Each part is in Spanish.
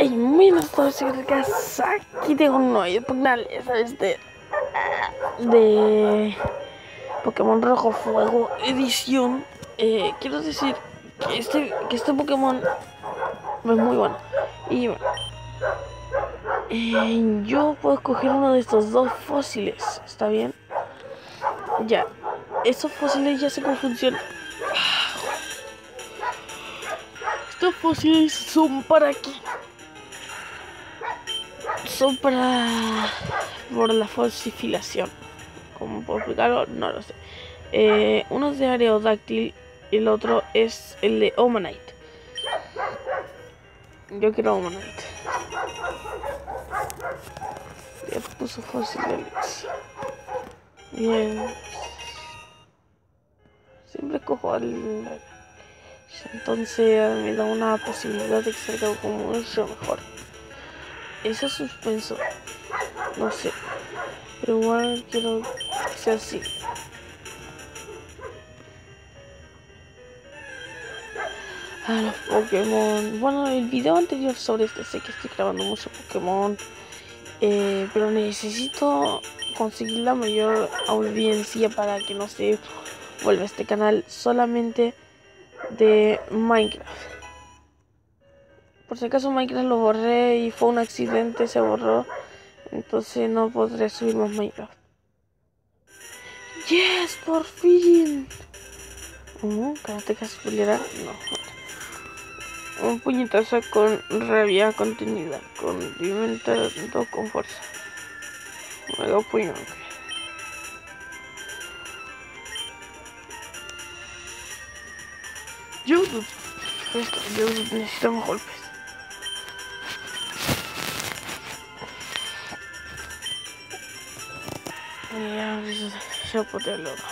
Hey, muy buenas tardes, chicas. Aquí tengo un nuevo canal, ¿sabes? De Pokémon Rojo Fuego edición. Quiero decir que este Pokémon es muy bueno. Y bueno, yo puedo escoger uno de estos dos fósiles, ¿está bien? Ya, estos fósiles ya sé cómo funcionan. Estos fósiles son para aquí. Son para... por la falsificación. ¿Cómo puedo explicarlo? No lo sé. Uno es de Aerodáctil y el otro es el de Omanite. Yo quiero Omanite. Ya puso fósil de Elixir. Bien. Siempre cojo al... Entonces me da una posibilidad de que salga como mucho mejor. Eso es suspenso. No sé. Pero igual quiero que sea así. A los Pokémon. Bueno, el video anterior sobre este sé que estoy grabando mucho Pokémon. Pero necesito conseguir la mayor audiencia para que no se vuelva este canal solamente de Minecraft. Por si acaso Minecraft lo borré y fue un accidente, se borró. Entonces no podré subir más Minecraft. ¡Yes! ¡Por fin! ¿Karateka spoilerar? No. Un puñetazo con rabia contenida, condimentado con fuerza. Mega puño. YouTube. YouTube necesitamos golpes. Ya poté el oro.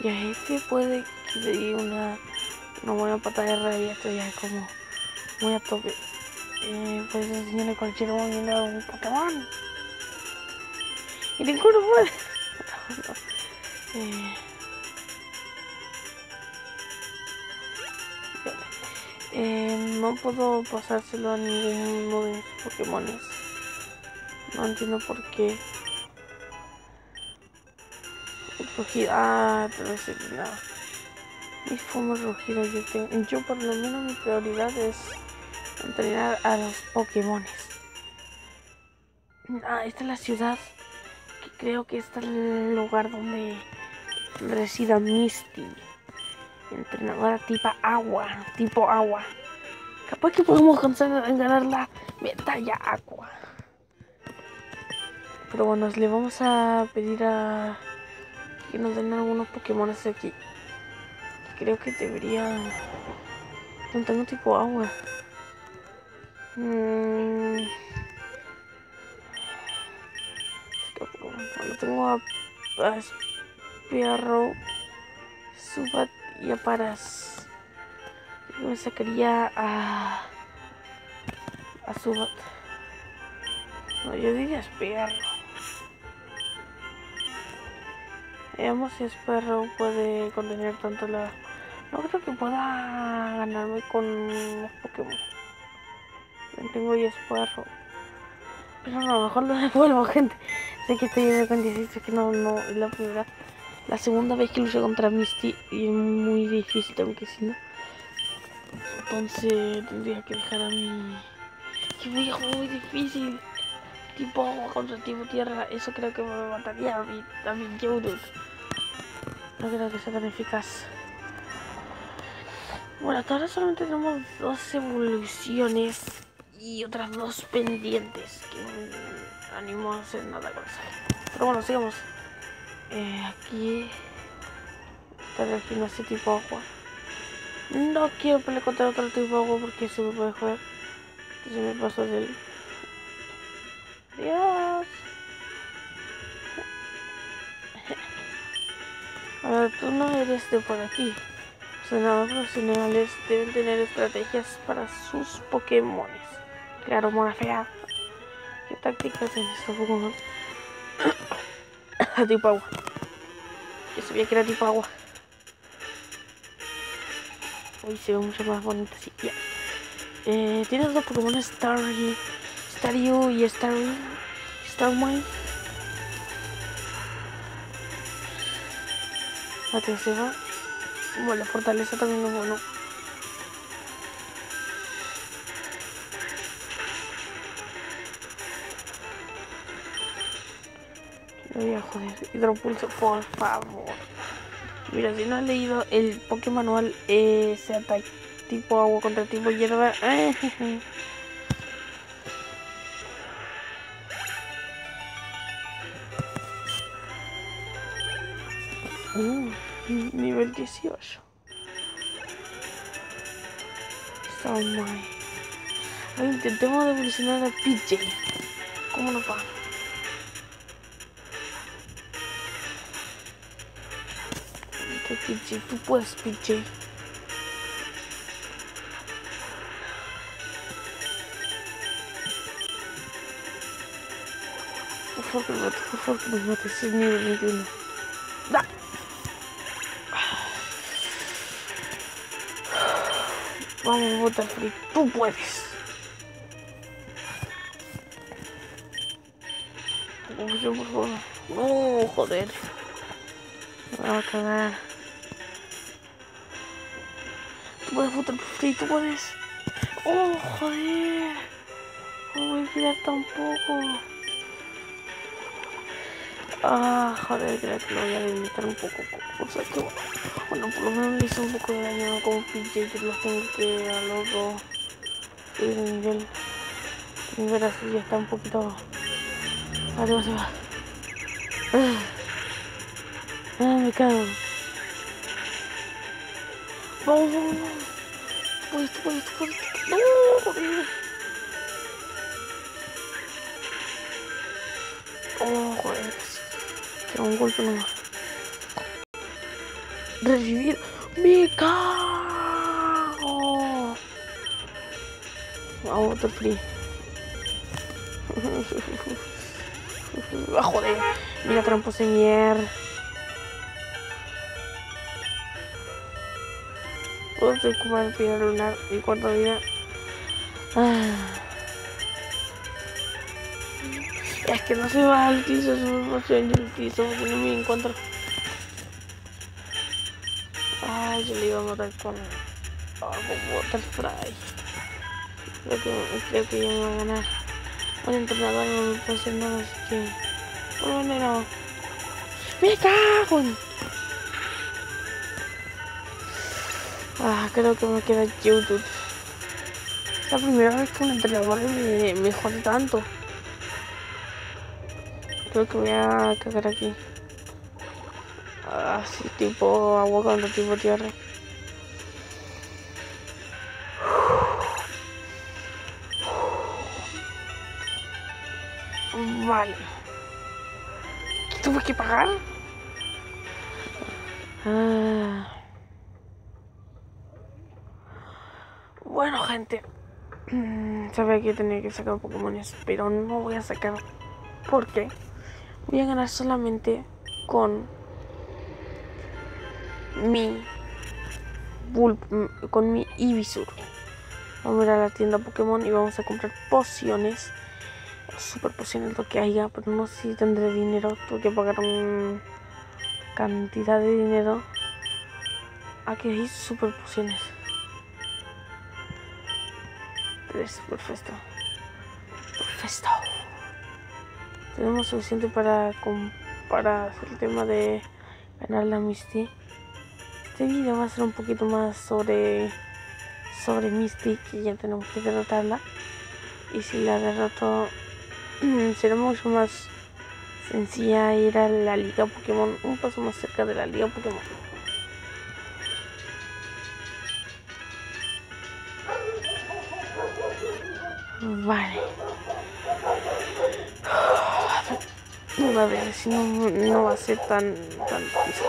Y a este puede que le dé una buena patada de rabia. Esto ya es como muy a tope. Puedes enseñarle cualquier movimiento a un Pokémon. Y ninguno puede. No puedo pasárselo a ninguno de mis Pokémones. No entiendo por qué. Rugida. Te voy a decir nada. Mi forma rugida yo por lo menos mi prioridad es entrenar a los Pokémones. Esta es la ciudad. Que creo que este es el lugar donde resida Misty. Entrenadora tipo agua. Capaz que podemos ganar la medalla agua. Pero bueno, le vamos a pedir a que nos den algunos Pokémon de aquí. Creo que debería... No tengo tipo agua. Bueno, tengo a Spearow, Zubat y a Paras. Yo me sacaría a Zubat. No, yo diría Spearow. Veamos si Spearow puede contener tanto la... No creo que pueda ganarme con los Pokémon. Tengo ya Spearow. Pero no, a lo mejor lo devuelvo, gente. Sé que estoy con 16, que no es la primera. La segunda vez que luché contra Misty y es muy difícil, aunque si no. Entonces tendría que dejar a mi... Que muy difícil. Tipo agua contra tipo tierra. Eso creo que me mataría a mi Geodude. No creo que sea tan eficaz. Bueno, hasta ahora solamente tenemos 2 evoluciones y otras 2 pendientes que no animo a hacer nada con eso. Pero bueno, sigamos. Aquí está el gimnasio tipo agua. No quiero pelear contra otro tipo de agua porque se me puede joder. Entonces me paso de él. Adiós. A ver, tú no eres de por aquí. Los entrenadores profesionales deben tener estrategias para sus Pokémones. Claro, mora fea. ¿Qué tácticas en este Pokémon? Tipo agua. Yo sabía que era tipo agua. Uy, se ve mucho más bonito así. Ya. Tienes dos Pokémon Staryu y Starmine. Atención. Bueno, la fortaleza también es bueno. Me voy a joder. Hidropulso, por favor. Mira, si no has leído el Pokémon manual, se ataca tipo agua contra tipo hierba. Nivel 18. So my. Intentemos evolucionar a PJ. ¿Cómo nos va? PJ, tú puedes, PJ. Por favor que me mates, es nivel 21. ¡Da! Vamos, Butterfree, tú puedes. Yo, por favor. No, joder. Me va a cagar. Tú puedes, Butterfree, tú puedes. Oh, joder. No voy a quedar tampoco. Ah, joder, creo que lo voy a limitar un poco. O sea que, bueno, por lo menos le hice un poco de daño como PJ, que los tengo que a los dos subir de nivel. Nivel así ya está un poquito. Arriba se va. Me cago. Vamos, vamos, vamos. Puedes. No, joder. Oh, joder. Queda un golpe nomás. Revivir. ¡Me cago! Vamos, Butterfree. Ah, joder. Mira, trampos de mierda. Puedo ocupar el piedra lunar y cuarta vida. Es que no se va al piso, no se va en el piso porque no me encuentro. Ay, yo le iba a matar con Butterfree. Creo que ya me va a ganar. Un entrenador no me puede hacer nada, así que... Bueno, no. ¡Me cago en! Creo que me queda YouTube. Es la primera vez que un entrenador me jode tanto. Creo que voy a cagar aquí. Así tipo agua contra tipo tierra. Vale. ¿Qué tuve que pagar? Bueno, gente. Sabía que tenía que sacar Pokémones, pero no voy a sacar. ¿Por qué? Voy a ganar solamente con mi Ivysaur. Vamos a ir a la tienda Pokémon y vamos a comprar pociones. Super pociones, lo que haya, pero no sé si tendré dinero. Tengo que pagar una cantidad de dinero. Aquí hay super pociones. 3, perfecto. Tenemos suficiente para hacer el tema de ganar la Misty. Este video va a ser un poquito más sobre Misty, que ya tenemos que derrotarla. Y si la derroto, será mucho más sencilla ir a la Liga Pokémon, un paso más cerca de la Liga Pokémon. Vale. A ver si no va a ser tan difícil.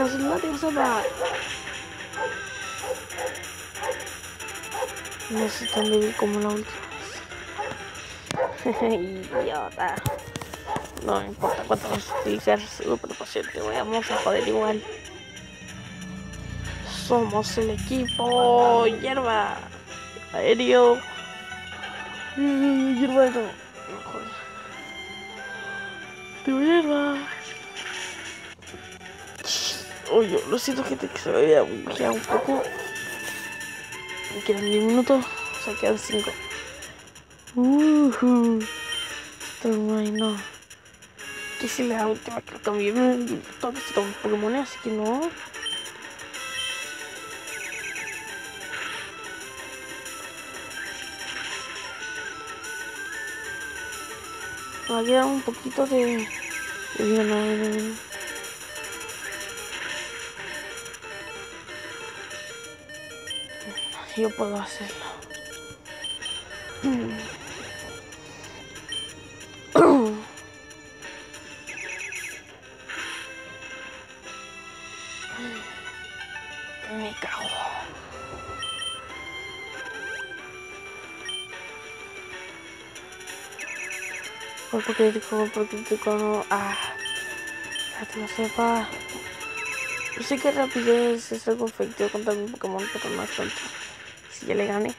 celular te usaba. No soy tan débil como la última vez. Idiota. No me importa cuánto vas a utilizar super paciente, vamos a joder igual. Somos el equipo hierba aéreo. Hierba no. Joder. Te hierba. Oye, lo siento, gente, que se me había bugueado un poco. Me quedan 10 minutos, o sea, quedan 5. Esto no. Que si la última que cambié, todavía se toman Pokémon, así que no. Me va a quedar un poquito de vida, no. Yo puedo hacerlo. Me cago. Golpe crítico, no. Ya te lo sepa. Yo sé que rapidez es algo efectivo contra mi Pokémon, pero no es tanto. Si ya le gané.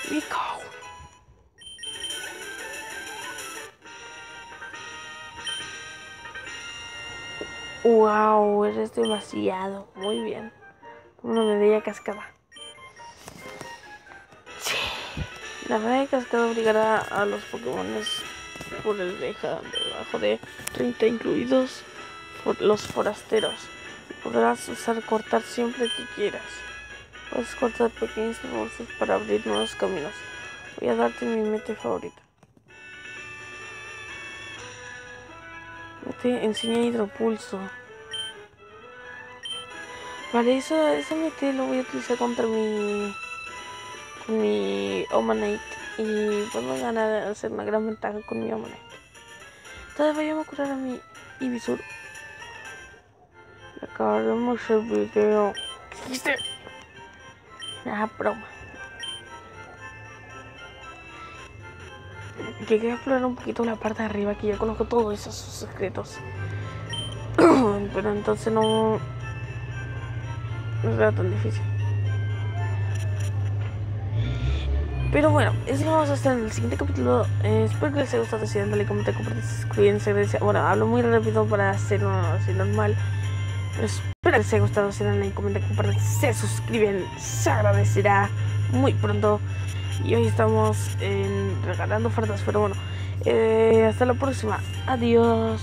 Me cago. Wow, eres demasiado. Muy bien. Una medalla cascada. Sí. La medalla cascada obligará a los Pokémones por el debajo de 30 incluidos por los forasteros. Podrás usar cortar siempre que quieras. Puedes cortar pequeños trozos para abrir nuevos caminos. Voy a darte mi meta favorita. Te enseña hidropulso. Para ese mete lo voy a utilizar contra mi Omanite. Y puedo ganar, hacer una gran ventaja con mi Omanite. Todavía voy a curar a mi Ivysaur. Acabaremos el video. ¿Qué dijiste? Broma. Llegué a explorar un poquito la parte de arriba, que ya conozco todos esos secretos. Pero entonces no era tan difícil. Pero bueno, eso lo vamos a hacer en el siguiente capítulo. Espero que les haya gustado. Si dan like, comenten, compartan, suscríbanse. Bueno, hablo muy rápido para hacerlo así normal. Pero espero que les haya gustado. Si dan like, comenten, compartan, se suscriben. Se agradecerá muy pronto. Y hoy estamos regalando ofertas. Pero bueno, hasta la próxima. Adiós.